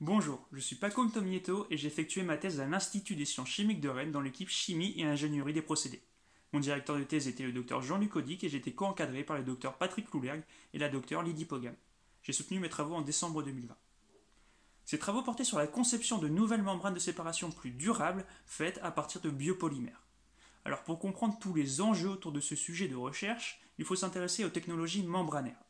Bonjour, je suis Paco Mtomnieto et j'ai effectué ma thèse à l'Institut des sciences chimiques de Rennes dans l'équipe chimie et ingénierie des procédés. Mon directeur de thèse était le docteur Jean-Luc Audic et j'étais co-encadré par le docteur Patrick Loulergue et la docteure Lydie Pogam. J'ai soutenu mes travaux en décembre 2020. Ces travaux portaient sur la conception de nouvelles membranes de séparation plus durables faites à partir de biopolymères. Alors pour comprendre tous les enjeux autour de ce sujet de recherche, il faut s'intéresser aux technologies membranaires.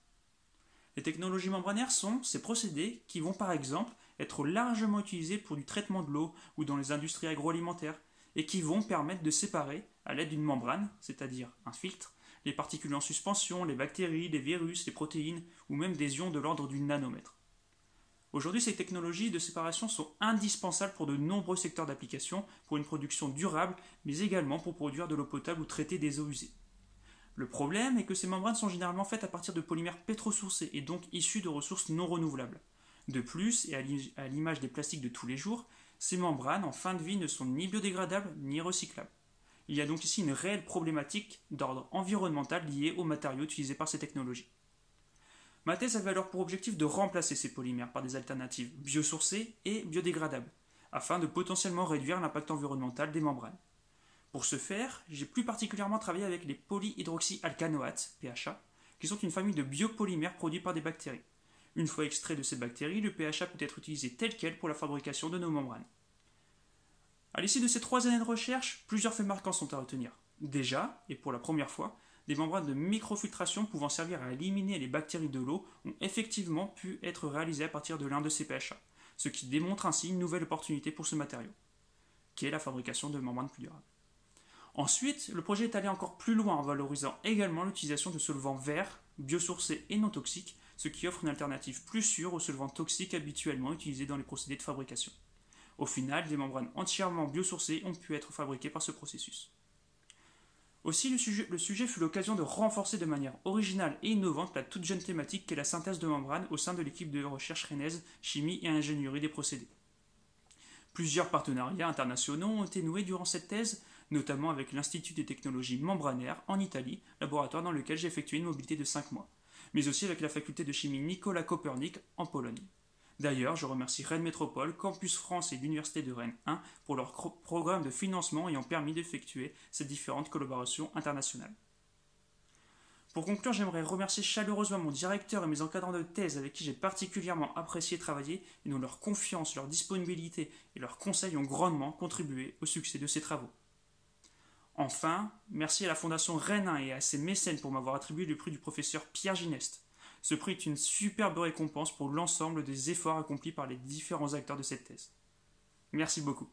Les technologies membranaires sont ces procédés qui vont par exemple être largement utilisés pour du traitement de l'eau ou dans les industries agroalimentaires et qui vont permettre de séparer, à l'aide d'une membrane, c'est-à-dire un filtre, les particules en suspension, les bactéries, les virus, les protéines ou même des ions de l'ordre du nanomètre. Aujourd'hui, ces technologies de séparation sont indispensables pour de nombreux secteurs d'application, pour une production durable, mais également pour produire de l'eau potable ou traiter des eaux usées. Le problème est que ces membranes sont généralement faites à partir de polymères pétrosourcés et donc issus de ressources non renouvelables. De plus, et à l'image des plastiques de tous les jours, ces membranes en fin de vie ne sont ni biodégradables ni recyclables. Il y a donc ici une réelle problématique d'ordre environnemental liée aux matériaux utilisés par ces technologies. Ma thèse avait alors pour objectif de remplacer ces polymères par des alternatives biosourcées et biodégradables, afin de potentiellement réduire l'impact environnemental des membranes. Pour ce faire, j'ai plus particulièrement travaillé avec les polyhydroxyalcanoates, PHA, qui sont une famille de biopolymères produits par des bactéries. Une fois extrait de ces bactéries, le PHA peut être utilisé tel quel pour la fabrication de nos membranes. À l'issue de ces 3 années de recherche, plusieurs faits marquants sont à retenir. Déjà, et pour la première fois, des membranes de microfiltration pouvant servir à éliminer les bactéries de l'eau ont effectivement pu être réalisées à partir de l'un de ces PHA, ce qui démontre ainsi une nouvelle opportunité pour ce matériau, qui est la fabrication de membranes plus durables. Ensuite, le projet est allé encore plus loin en valorisant également l'utilisation de solvants verts, biosourcés et non toxiques, ce qui offre une alternative plus sûre aux solvants toxiques habituellement utilisés dans les procédés de fabrication. Au final, des membranes entièrement biosourcées ont pu être fabriquées par ce processus. Aussi, le sujet fut l'occasion de renforcer de manière originale et innovante la toute jeune thématique qu'est la synthèse de membranes au sein de l'équipe de recherche rennaise Chimie et ingénierie des procédés. Plusieurs partenariats internationaux ont été noués durant cette thèse, notamment avec l'Institut des technologies membranaires en Italie, laboratoire dans lequel j'ai effectué une mobilité de 5 mois, mais aussi avec la faculté de chimie Nicolas Copernic en Pologne. D'ailleurs, je remercie Rennes Métropole, Campus France et l'Université de Rennes 1 pour leur programme de financement ayant permis d'effectuer ces différentes collaborations internationales. Pour conclure, j'aimerais remercier chaleureusement mon directeur et mes encadrants de thèse avec qui j'ai particulièrement apprécié travailler et dont leur confiance, leur disponibilité et leurs conseils ont grandement contribué au succès de ces travaux. Enfin, merci à la Fondation Rennes 1 et à ses mécènes pour m'avoir attribué le prix du professeur Pierre Gineste. Ce prix est une superbe récompense pour l'ensemble des efforts accomplis par les différents acteurs de cette thèse. Merci beaucoup.